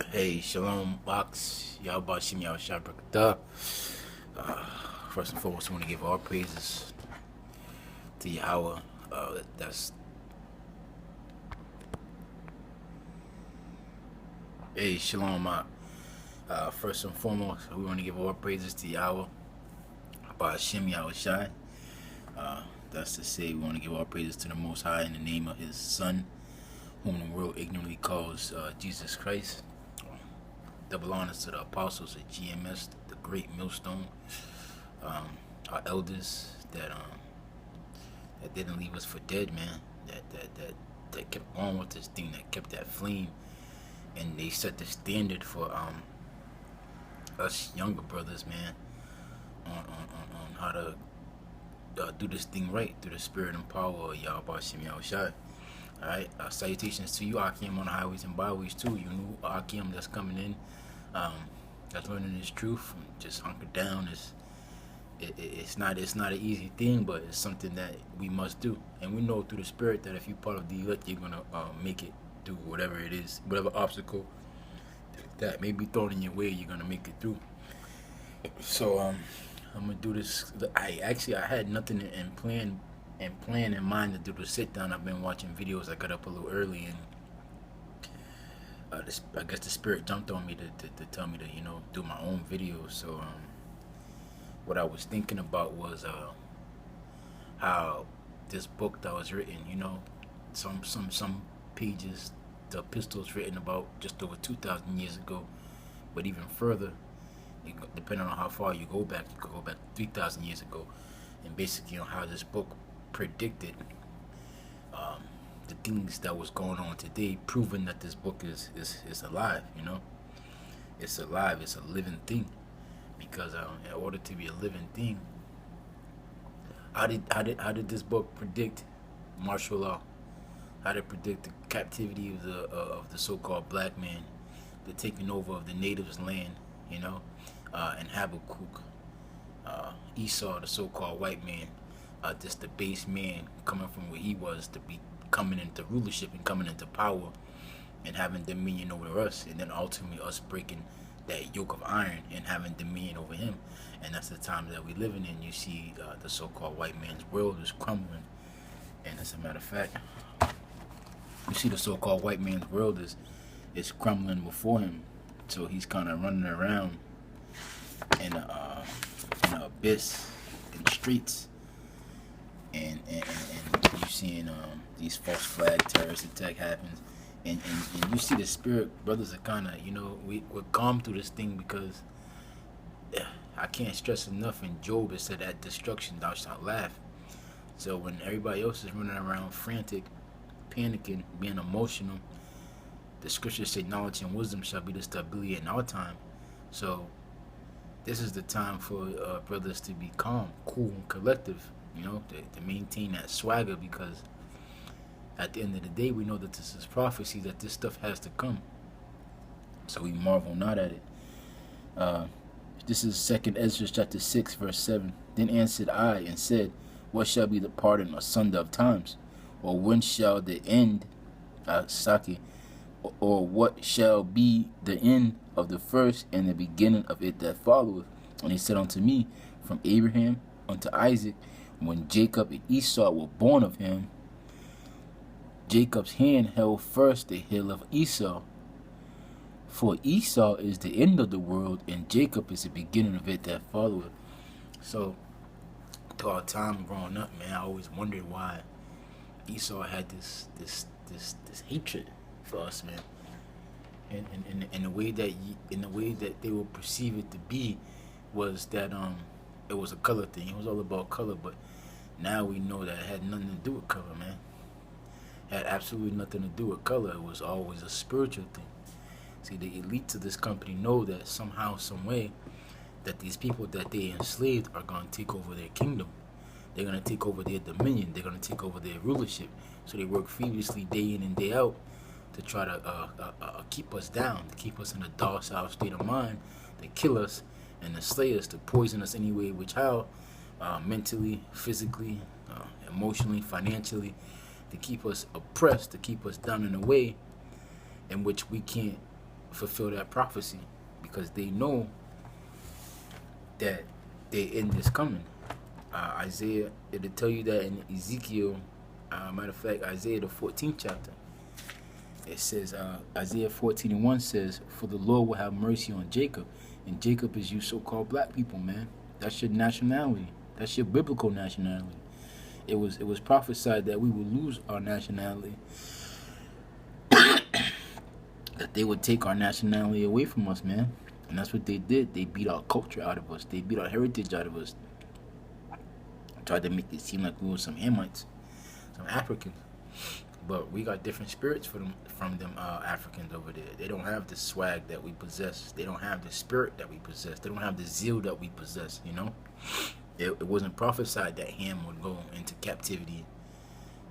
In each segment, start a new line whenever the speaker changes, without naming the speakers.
Hey, Shalom, Box. Y'all about Shim Y'all Shabrakata. First and foremost, I want to give all praises to Yahweh. That's Hey, Shalom, first and foremost, we want to give all praises to Yahweh about Shim Yahweh Shai. That's to say, we want to give all praises to the Most High in the name of His Son, whom the world ignorantly calls Jesus Christ. Double honors to the apostles at GMS, the great millstone, our elders that didn't leave us for dead, man. That kept on with this thing, that kept that flame, and they set the standard for us younger brothers, man, on how to do this thing right through the spirit and power of Yahweh Shem Yahushai. Alright, salutations to you, Akim, on the highways and byways too. You new Akim that's coming in, that's learning this truth. Just hunker down. It's not an easy thing, but it's something that we must do. And we know through the spirit that if you're part of the elect, you're gonna make it through whatever it is, whatever obstacle that may be thrown in your way. You're gonna make it through. So I'm gonna do this. I had nothing plan in mind to do the sit down. I've been watching videos. I got up a little early, and I guess the spirit jumped on me to tell me to do my own videos. So what I was thinking about was how this book that was written, some pages, the epistles written about just over 2,000 years ago, but even further, depending on how far you go back, you could go back 3,000 years ago, and basically on how this book predicted the things that was going on today, proving that this book is alive. It's alive. It's a living thing, because in order to be a living thing, how did this book predict martial law? How did it predict the captivity of the so-called black man, the taking over of the natives' land? And Habakkuk, Esau, the so-called white man, just the base man coming from where he was to be coming into rulership and coming into power and having dominion over us, and then ultimately us breaking that yoke of iron and having dominion over him. And that's the time that we're living in. You see the so-called white man's world is crumbling, and as a matter of fact, you see the so-called white man's world is crumbling before him. So he's kind of running around in an abyss in the streets, and you seeing these false flag terrorist attack happens, and you see the spirit brothers are kind of we're calm through this thing, because I can't stress enough. In Job it said, at destruction thou shalt laugh. So when everybody else is running around frantic, panicking, being emotional, the scriptures say knowledge and wisdom shall be the stability in our time. So this is the time for brothers to be calm, cool, and collective, to maintain that swagger, because at the end of the day, we know that this is prophecy, that this stuff has to come. So we marvel not at it. This is 2nd Ezra chapter 6, verse 7. Then answered I and said, what shall be the pardon asunder of times? Or when shall the end, Saki, or what shall be the end of the first and the beginning of it that followeth? And he said unto me, from Abraham unto Isaac, when Jacob and Esau were born of him, Jacob's hand held first the heel of Esau. For Esau is the end of the world, and Jacob is the beginning of it that followeth. So, through our time growing up, man, I always wondered why Esau had this hatred for us, man. And in the way that they would perceive it to be was that it was a color thing. It was all about color, but now we know that it had nothing to do with color, man. It had absolutely nothing to do with color. It was always a spiritual thing. See, the elites of this company know that somehow, some way, that these people that they enslaved are going to take over their kingdom. They're going to take over their dominion. They're going to take over their rulership. So they work feverishly day in and day out to try to keep us down, to keep us in a docile state of mind, to kill us and to slay us, to poison us anyway, which how, mentally, physically, emotionally, financially, to keep us oppressed, to keep us down in a way in which we can't fulfill that prophecy, because they know that their end is coming. Isaiah, it'll tell you that in Ezekiel. Matter of fact, Isaiah the 14th chapter. It says, Isaiah 14:1 says, "For the Lord will have mercy on Jacob," and Jacob is you so-called black people, man. That's your nationality. That's your biblical nationality. It was prophesied that we would lose our nationality, that they would take our nationality away from us, man. And that's what they did. They beat our culture out of us. They beat our heritage out of us. Tried to make it seem like we were some Hamites, some Africans. But we got different spirits from them Africans over there. They don't have the swag that we possess. They don't have the spirit that we possess. They don't have the zeal that we possess, you know? It wasn't prophesied that Ham would go into captivity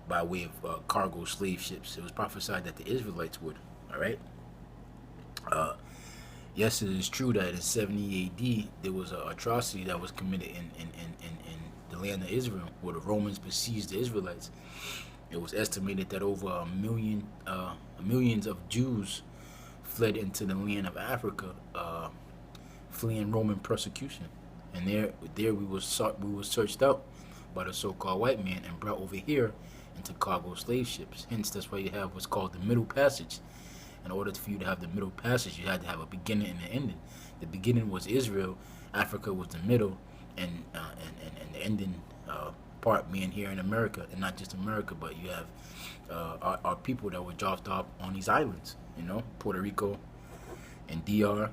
by way of cargo slave ships. It was prophesied that the Israelites would, all right? Yes, it is true that in 70 AD, there was an atrocity that was committed in the land of Israel, where the Romans besieged the Israelites. It was estimated that over millions of Jews fled into the land of Africa, fleeing Roman persecution. And there we were searched out by the so-called white man and brought over here into cargo slave ships. Hence, that's why you have what's called the Middle Passage. In order for you to have the Middle Passage, you had to have a beginning and an ending. The beginning was Israel, Africa was the middle, and the ending part being here in America, and not just America, but you have our people that were dropped off on these islands, you know, Puerto Rico and DR.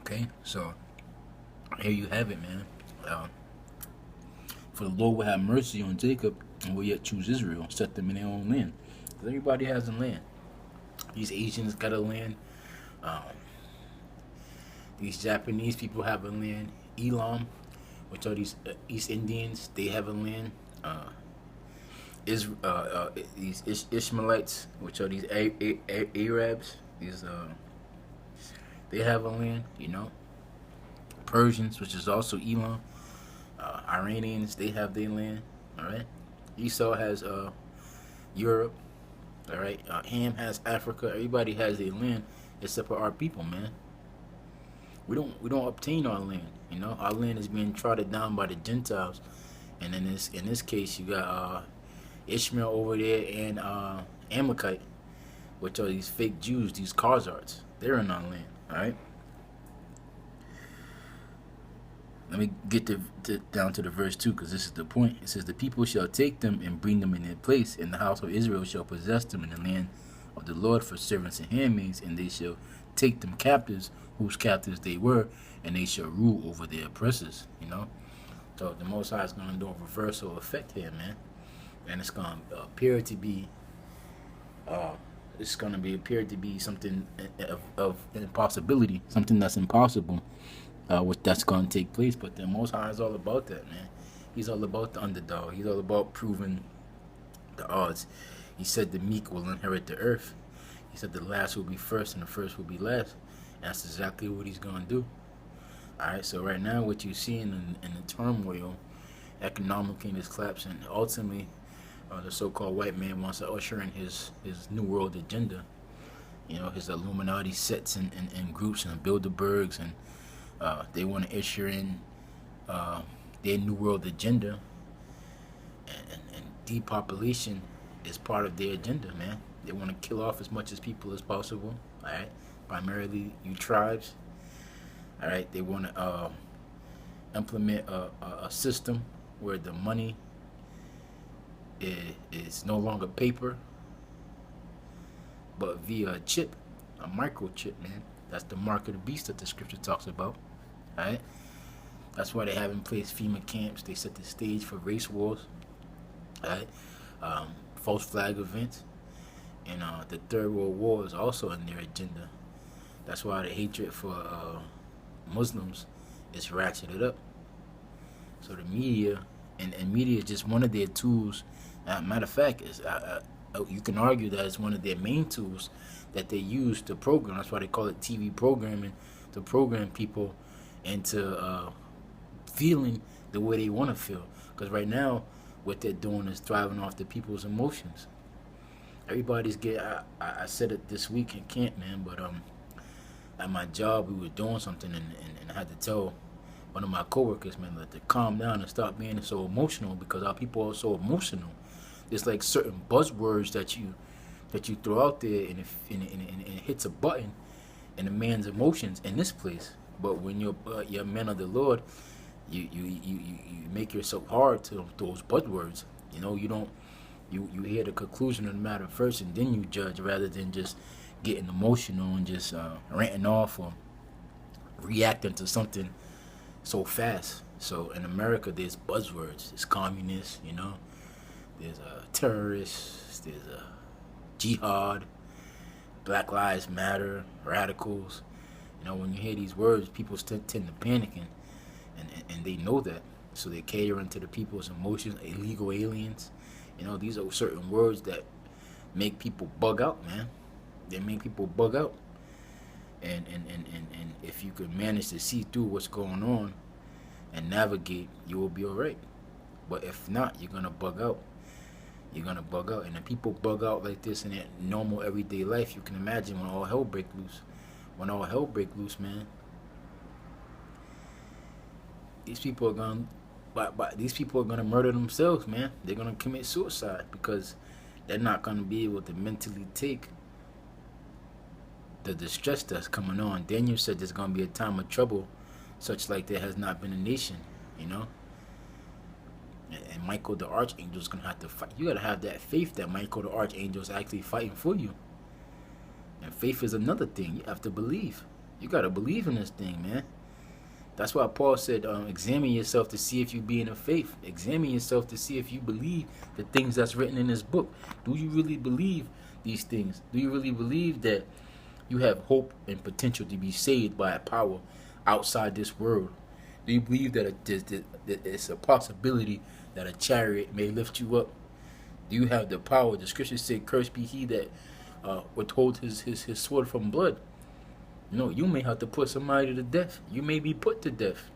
Okay, so here you have it, man. For the Lord will have mercy on Jacob and will yet choose Israel, set them in their own land. Because everybody has a land. These Asians got a land. These Japanese people have a land. Elam, which are these East Indians, they have a land. These Ishmaelites, which are these Arabs, they have a land, you know. Persians, which is also Elam. Iranians, they have their land, all right. Esau has Europe, all right. Ham has Africa. Everybody has their land except for our people, man. We don't obtain our land, you know. Our land is being trodden down by the Gentiles, and in this case, you got Ishmael over there and Amalekite, which are these fake Jews, these Khazars. They're in our land, all right. Let me get down to the verse 2, because this is the point. It says, "The people shall take them and bring them in their place, and the house of Israel shall possess them in the land of the Lord for servants and handmaids, and they shall take them captives, whose captives they were, and they shall rule over their oppressors." You know, so the Most High is going to do a reversal effect here, man, and it's going to appear to be, something of impossibility, something that's impossible. That's going to take place, but the Most High is all about that, man. He's all about the underdog. He's all about proving the odds. He said the meek will inherit the earth. He said the last will be first and the first will be last. And that's exactly what he's going to do. All right, so right now what you're seeing in the turmoil, economically, in this collapse, and ultimately the so-called white man wants to usher in his New World agenda. You know, his Illuminati sets in groups and Bilderbergs, and they want to usher in their New World agenda, and depopulation is part of their agenda, man. They want to kill off as much as people as possible, all right? Primarily you tribes, all right? They want to implement a system where the money is no longer paper, but via a chip, a microchip, man. That's the mark of the beast that the scripture talks about. Alright? That's why they have in place FEMA camps. They set the stage for race wars. Alright? False flag events. And the Third World War is also in their agenda. That's why the hatred for Muslims is ratcheted up. So the media, and media is just one of their tools. Matter of fact, you can argue that it's one of their main tools that they use to program. That's why they call it TV programming, to program people into feeling the way they want to feel. Because right now, what they're doing is thriving off the people's emotions. Everybody's get. I said it this week in camp, man. But at my job, we were doing something, and I had to tell one of my coworkers, man, to calm down and stop being so emotional because our people are so emotional. There's like certain buzzwords that you throw out there, and it hits a button in a man's emotions in this place. But when you're a man of the Lord, you make yourself hard to those buzzwords. You know, you don't you hear the conclusion of the matter first, and then you judge rather than just getting emotional and just ranting off or reacting to something so fast. So in America, there's buzzwords. There's communists, you know. There's terrorists. There's jihad, Black Lives Matter, radicals. You know, when you hear these words, people tend to panic, and they know that. So they cater into the people's emotions, illegal aliens. You know, these are certain words that make people bug out, man. They make people bug out. And if you could manage to see through what's going on and navigate, you will be all right. But if not, you're going to bug out. You're going to bug out. And if people bug out like this in their normal everyday life, you can imagine when all hell break loose. When all hell break loose, man, these people are going these people are gonna murder themselves, man. They're gonna commit suicide because they're not gonna be able to mentally take the distress that's coming on. Daniel said there's gonna be a time of trouble, such like there has not been a nation, you know. And Michael the Archangel is gonna have to fight. You gotta have that faith that Michael the Archangel is actually fighting for you. And faith is another thing. You have to believe. You gotta believe in this thing, man. That's why Paul said, examine yourself to see if you be in the faith. Examine yourself to see if you believe the things that's written in this book. Do you really believe these things? Do you really believe that you have hope and potential to be saved by a power outside this world? Do you believe that it's a possibility that a chariot may lift you up? Do you have the power? The scriptures say, cursed be he that withholds his sword from blood. You know, you may have to put somebody to death. You may be put to death.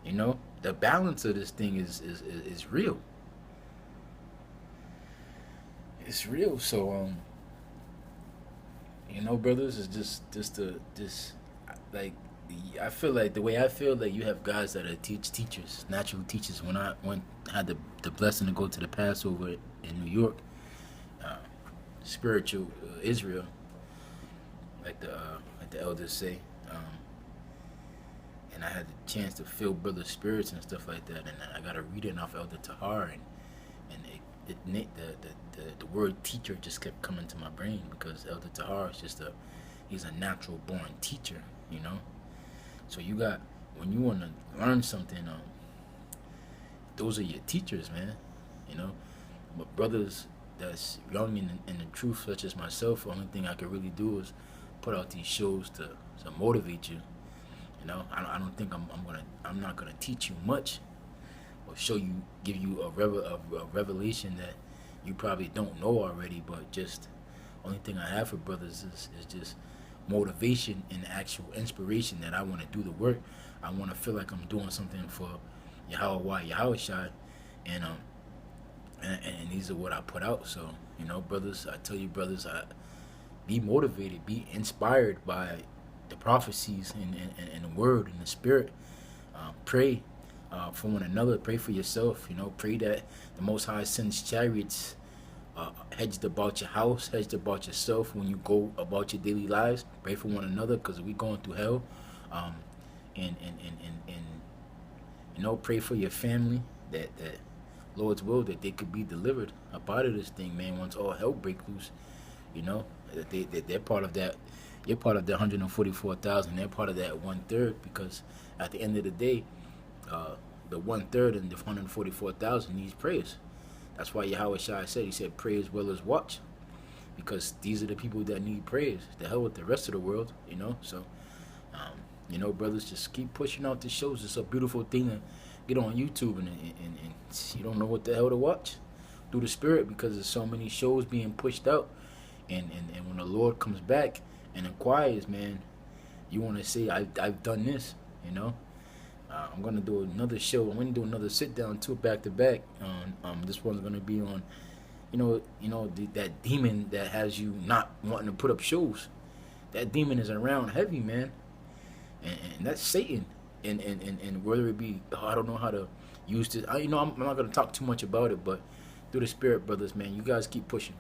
You know, the balance of this thing is real. It's real. So you know, brothers, it's just like I feel like the way I feel like you have guys that are teachers, natural teachers. When I had the blessing to go to the Passover in New York, spiritual Israel, like the elders say, and I had the chance to feel brothers' spirits and stuff like that, and I got a reading off Elder Tahar, and the word teacher just kept coming to my brain because Elder Tahar is he's a natural born teacher, you know. So you got, when you want to learn something, those are your teachers, man, you know. But brothers that's young in the truth, such as myself, the only thing I could really do is put out these shows to motivate you. You know, I don't think I'm not gonna teach you much or give you a revelation that you probably don't know already. But just only thing I have for brothers is just motivation and actual inspiration that I want to do the work. I want to feel like I'm doing something for Yahweh Shai, and these are what I put out. So, you know, brothers, I tell you, brothers, be motivated, be inspired by the prophecies and the word and the spirit. Pray for one another. Pray for yourself. You know, pray that the Most High sends chariots hedged about your house, hedged about yourself when you go about your daily lives. Pray for one another because we're going through hell. And you know, pray for your family that Lord's will, that they could be delivered up out of this thing, man. Once all hell break loose, you know. They're part of that. You're part of the 144,000. They're part of that 1/3, because at the end of the day, the 1/3 and the 144,000 needs prayers. That's why Yahweh Shai said, he said, pray as well as watch, because these are the people that need prayers. The hell with the rest of the world, you know. So, you know, brothers, just keep pushing out the shows. It's a beautiful thing to get on YouTube and you don't know what the hell to watch through the spirit, because there's so many shows being pushed out. And when the Lord comes back and inquires, man, you want to say, I've done this, you know. I'm going to do another show. I'm going to do another sit-down, too, back-to-back. This one's going to be on that demon that has you not wanting to put up shows. That demon is around heavy, man, and that's Satan. And whether it be, I don't know how to use this. I'm not gonna talk too much about it, but through the spirit, brothers, man, you guys keep pushing.